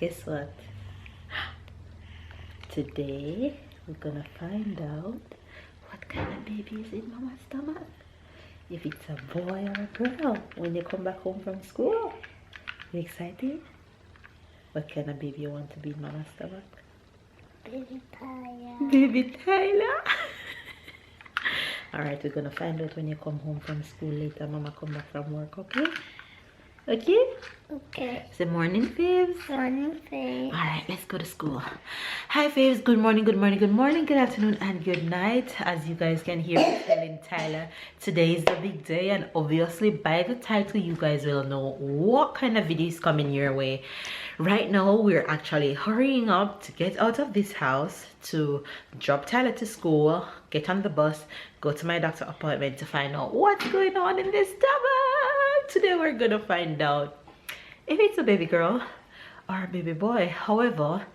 Guess what? Today we're gonna find out what kind of baby is in mama's stomach. If it's a boy or a girl when you come back home from school. You excited? What kind of baby you want to be in mama's stomach? Baby Tyler. Baby Tyler. Alright, we're gonna find out when you come home from school later. Mama come back from work, okay? Okay? Okay. Say morning, Faves. Morning, Faith. Alright, let's go to school. Hi, Faves. Good morning, good morning, good morning, good afternoon, and good night. As you guys can hear me telling Tyler, today is the big day, and obviously by the title, you guys will know what kind of video is coming your way. Right now, we're actually hurrying up to get out of this house to drop Tyler to school, get on the bus, go to my doctor appointment to find out what's going on in this stomach. Today, we're gonna find out if it's a baby girl or a baby boy. However,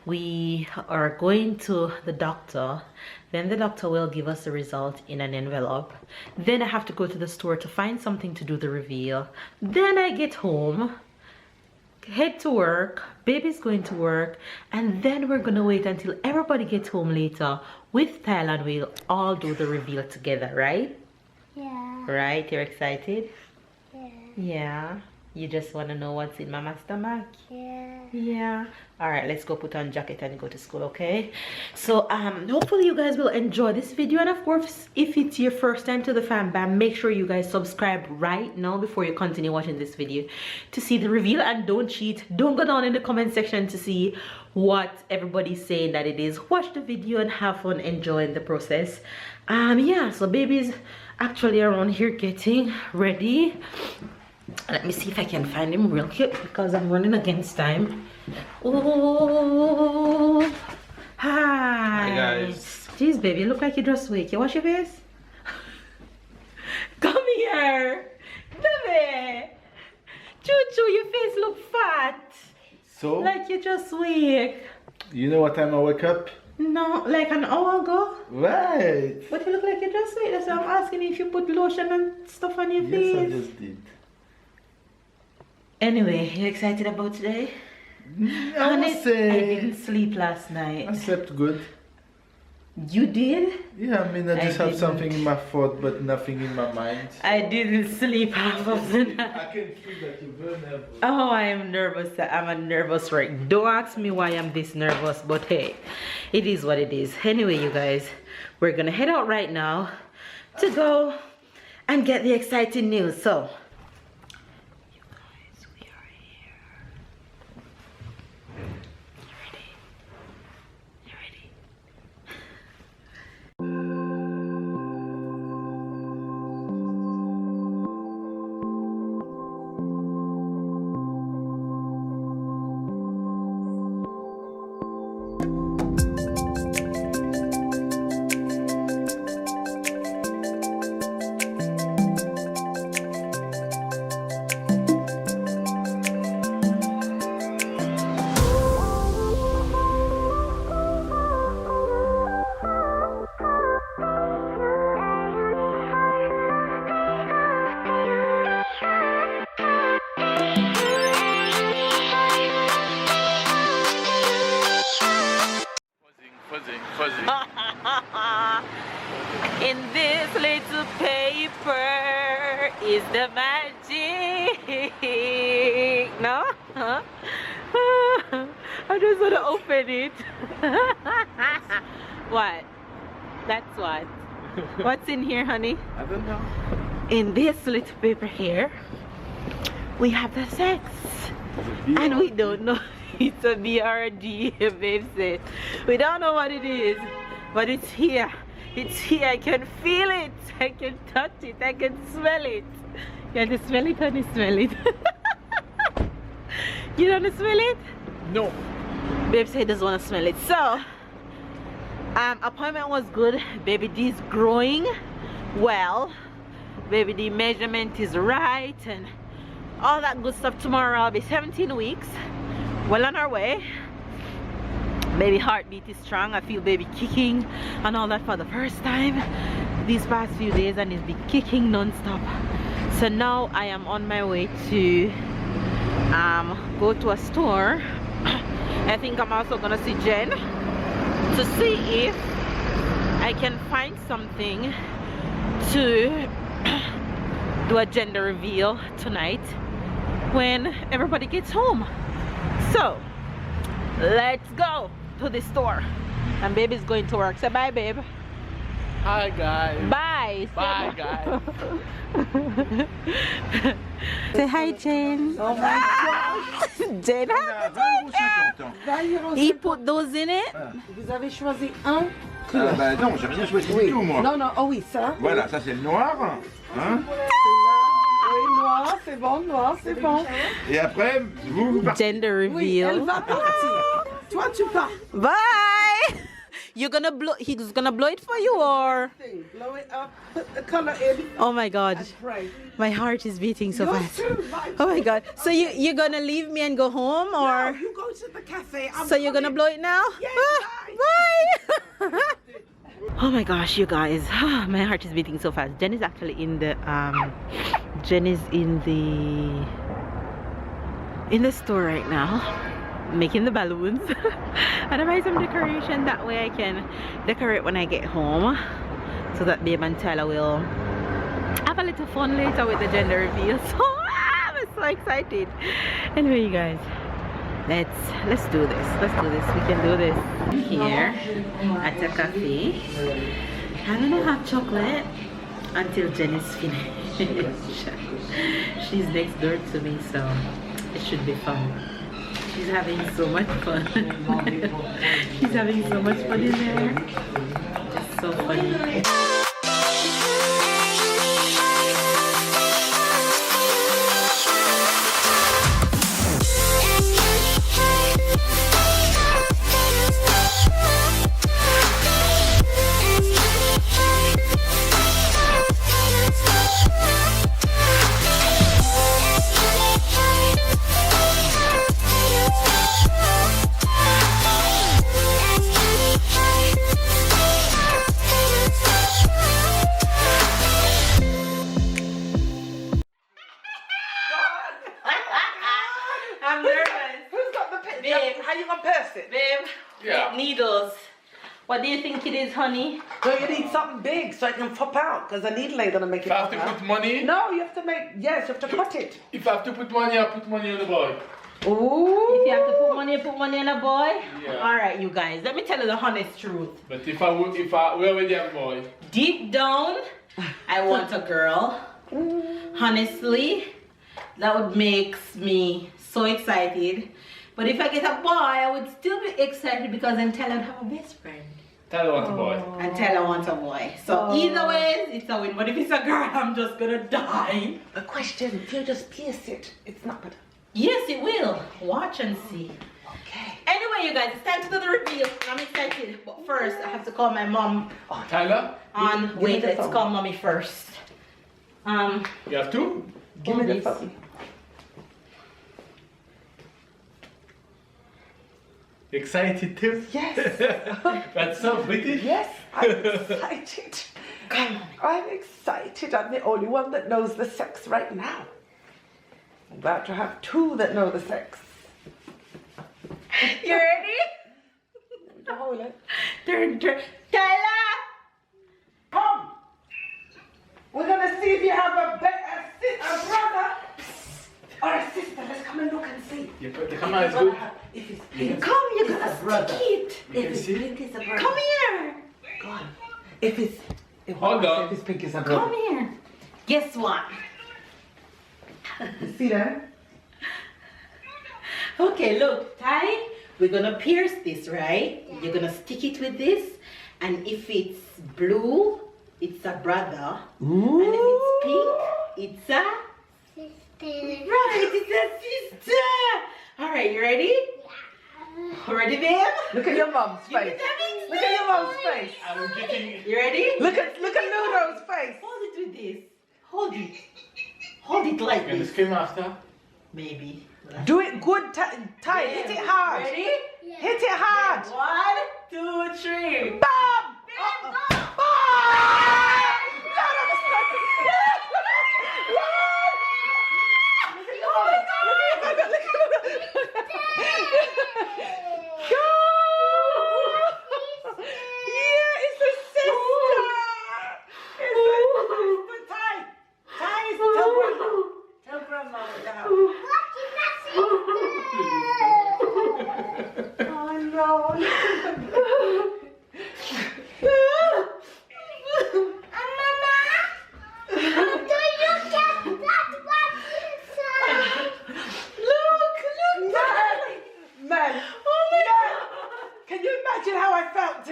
we are going to the doctor, then the doctor will give us the result in an envelope. Then I have to go to the store to find something to do the reveal. Then I get home, head to work, baby's going to work, and then we're gonna wait until everybody gets home later with Tyler and we'll all do the reveal together, right? Yeah. Right? You're excited? Yeah. Yeah. You just want to know what's in mama's stomach? Yeah. Yeah. All right, let's go put on jacket and go to school, okay? So hopefully you guys will enjoy this video, and of course if it's your first time to the fam bam, make sure you guys subscribe right now before you continue watching this video to see the reveal. And don't cheat, don't go down in the comment section to see what everybody's saying that it is. Watch the video and have fun enjoying the process. Yeah, so baby's actually around here getting ready. Let me see if I can find him real quick because I'm running against time. Oh, hi. Hi guys. Jeez, baby, you look like you just wake. You wash your face? Come here, baby. Choo choo, your face look fat. So, Like you just wake. you know what time I wake up? No, like an hour ago. Right. But you look like you just wake. That's why I'm asking if you put lotion and stuff on your face. Yes, I just did. Anyway, you excited about today? I would say I didn't sleep last night. I slept good. You did? Yeah, I mean I just I have didn't. something in my thought but nothing in my mind. I didn't sleep half of the night. I can feel that you're very nervous. Oh, I am nervous. I'm a nervous wreck. Don't ask me why I'm this nervous, but hey, it is what it is. Anyway, you guys, we're gonna head out right now to go and get the exciting news. So, you guys, we are here. You ready? You ready? Fuzzy. In this little paper is the magic. No? Huh? I just want to open it. What? That's what. What's in here, honey? I don't know. In this little paper here, we have the sex. And we don't know. It's a BRD, babe said. We don't know what it is, but it's here. It's here. I can feel it. I can touch it. I can smell it. You want to smell it? Can you smell it? You don't want to smell it? No. Babe said he doesn't want to smell it. So, appointment was good. Baby D is growing well. Baby D measurement is right and all that good stuff. Tomorrow I'll be 17 weeks. Well on our way. Baby heartbeat is strong. I feel baby kicking and all that for the first time these past few days, and it's been kicking non-stop. So now I am on my way to go to a store I think I'm also gonna see Jen to see if I can find something to do a gender reveal tonight when everybody gets home. So let's go to the store. And baby's going to work. Say bye, babe. Hi guys. Bye. Bye guys. Say hi, Jane. Oh my gosh. Jane, he put those in it. Vous avez choisi un? Ah bah non, j'ai rien choisi Oui. du tout moi. Non, non, oh oui, ça. Voilà, ça c'est le noir. Hein. Oui, noir, c'est bon. Et après, vous partez. Gender Oui, elle reveal. va partir. Toi, tu pars. Bye. You're gonna blow. He's gonna blow it for you, or? Blow it up, put the color in, Oh my God, and pray. my heart is beating so Yours fast. too, mine Oh my too. God. So you're gonna leave me and go home, No, or? you go to the cafe. So you're gonna blow it now? Yes, Bye. Oh my gosh, you guys, my heart is beating so fast. Jen is actually in the store right now, making the balloons. And I buy some decoration, that way I can decorate when I get home, so that babe and Tyler will have a little fun later with the gender reveal. So I'm so excited. Anyway, you guys, let's do this. We can do this here at a cafe. I'm gonna have chocolate until Jen is finished. She's next door to me, so it should be fun. She's having so much fun. She's having so much fun in there. It's so funny. I'm nervous. Who's got the picture? Babe. How you gonna pass it? Babe, Yeah. needles. What do you think it is, honey? No, you need something big so it can pop out, because a needle ain't gonna make it If I have pop to out. put money, No, you have to make, yes, you have to cut it. if I have to put money, I put money on the boy. Ooh. If you have to put money on a boy. Yeah. All right, you guys. Let me tell you the honest truth. But if we already have a boy. Deep down, I want a girl. Honestly, that would make me so excited. But if I get a boy, I would still be excited because then Tyler would have a best friend. Tyler wants a boy. And Tyler wants a boy. So either way, it's a win. But if it's a girl, I'm just gonna die. A question, if you just pierce it, it's not gonna. Yes, it will. Watch and see. Okay. Anyway, you guys, it's time to do the reveal. I'm excited. But first, I have to call my mom. Tyler, Wait, the let's phone. call mommy first. you have two? Give me the this. phone. Excited too? Yes. That's so British. Yes, I'm excited. I'm excited. I'm the only one that knows the sex right now. I'm about to have two that know the sex. You ready? Hold it. Turn. Tyler! Come. We're gonna see if you have a brother or a sister. Let's come and look and see. Yeah, but the camera is good. If it's pink, Come, you're it's gonna a brother. stick it. If it's see? pink, it's a brother. Come here. Go on. If Hold on. If it's pink, it's a Come brother. here. Guess what? You see that? Okay, look, Ty, we're gonna pierce this, right? You're gonna stick it with this, and if it's blue, it's a brother. Ooh. And if it's pink, it's a Sister. right, it's a sister. All right, you ready? Ready, babe? Look at your mom's Give me face. that Look at your mom's face. I'm getting. You ready? Look at Nuno's face. Hold it with this. Hold it. Hold it like Can you this. scream after? Maybe. Do it good, Ty. Hit it hard. Ready? Hit it hard. 1, 2, 3. Bam! Babe, go. Ah! No, that was perfect. Yes! Yes! Look at your mother. Look at your mother.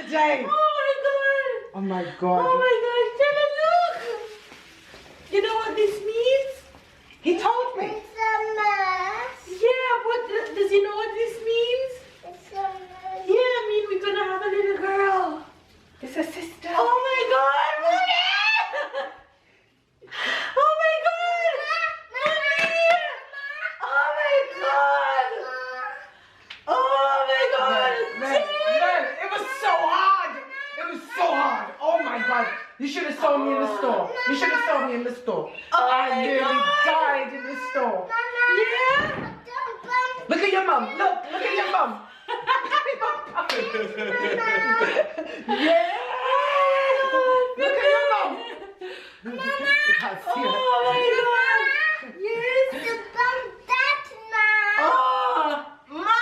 day. Oh my god. Oh my God. Oh my god, Jenna, look! You know what this means? He told me. It's a mess. Yeah, but does he know what this means? It's a mess. Yeah, I mean we're gonna have a little girl. It's a sister. Oh my god, Mommy! Oh my god! Mommy! Oh my god! Oh my god! Man, it was so hard. It was so hard. Oh my God. You should have saw me in the store. You should have saw me in the store. Oh I my nearly God. died in the store. Yeah? Look at your mum. Look at your mum. Yeah. Look at your mum. You can't see her. Oh my god! Yes! The bum that now. Oh! Ma!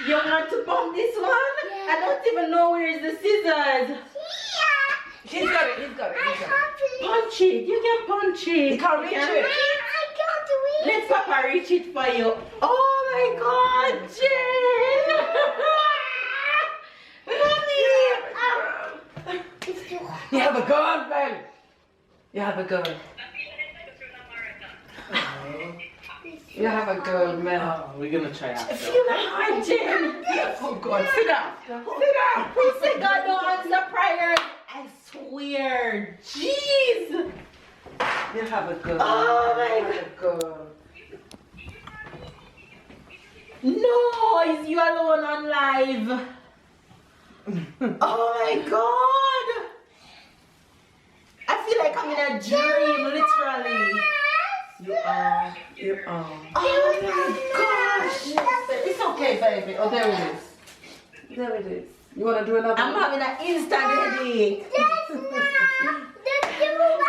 You want to bump this one? I don't even know where is the scissors. He's got it. He's got it. He's got it. Punch it. You can punch it. He can't reach it. Let Papa reach it for you. Oh my god, Jen! Mommy! You have a gun, man. You have a gun. You have a gun, man. Oh, we're gonna try out. Feel my heart, Jen. Oh God, sit down. Sit down. Who said God don't answer prayers? I swear. Jeez. You have a gun. Oh my You have a gun. No, it's you alone on live. Oh my god. I feel like I'm in a dream, literally. You are. You are. Oh my gosh. It's okay, baby. Oh, there it is. There it is. You want to do another I'm one? having an instant headache.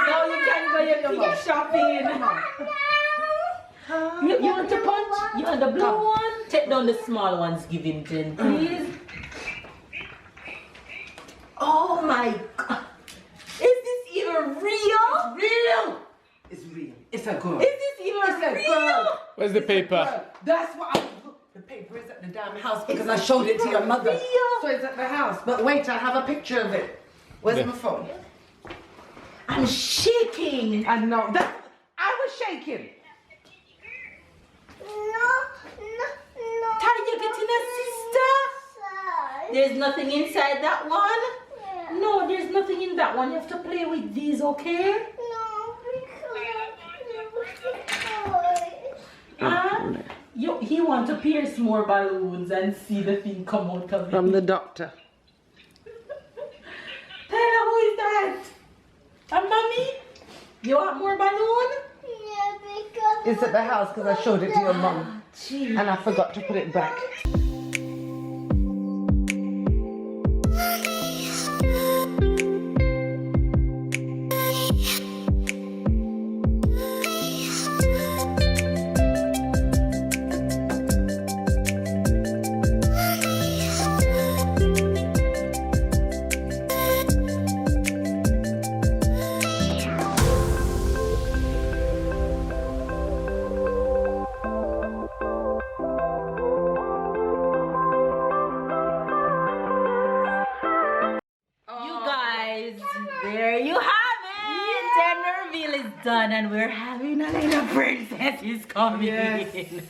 Now you can go, you can keep shopping. You want to punch? You want the blue one? Take down the small ones, give him 10, please. Oh my god. Is this even real? Real. It's real. It's a girl. Is this even It's a real? girl. Where's the paper? Girl. That's what I. Look, the paper is at the damn house because I showed it to your mother. real. So it's at the house. But wait, I have a picture of it. Where's Yeah. my phone? I'm shaking. I know. That I was shaking. Ty, you getting a sister? There's nothing inside that one? No, there's nothing in that one. You have to play with these, okay? He want to pierce more balloons and see the thing come out of it. From the doctor. Tyler, who is that? A mommy? You want more balloon? It's at the house because I showed it to your mum. Gee. And I forgot to put it back. There you have it! Gender reveal is done and we're having a little princess is coming Yes. in.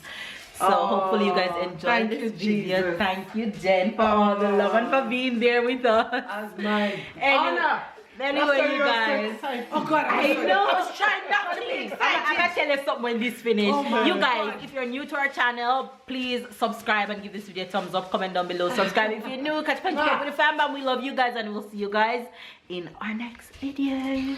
So hopefully you guys enjoyed thank this you, video. Jesus. Thank you, Jen, for all the love and for being there with us. As my Anyway, honor. anyway, you guys. Oh God, I I know. I was trying not to be excited. I'm gonna tell you something when this finishes. Oh my you guys, God. if you're new to our channel, please subscribe and give this video a thumbs up. Comment down below. Subscribe if you're new. Catch punch with the fam bam. We love you guys and we'll see you guys in our next video.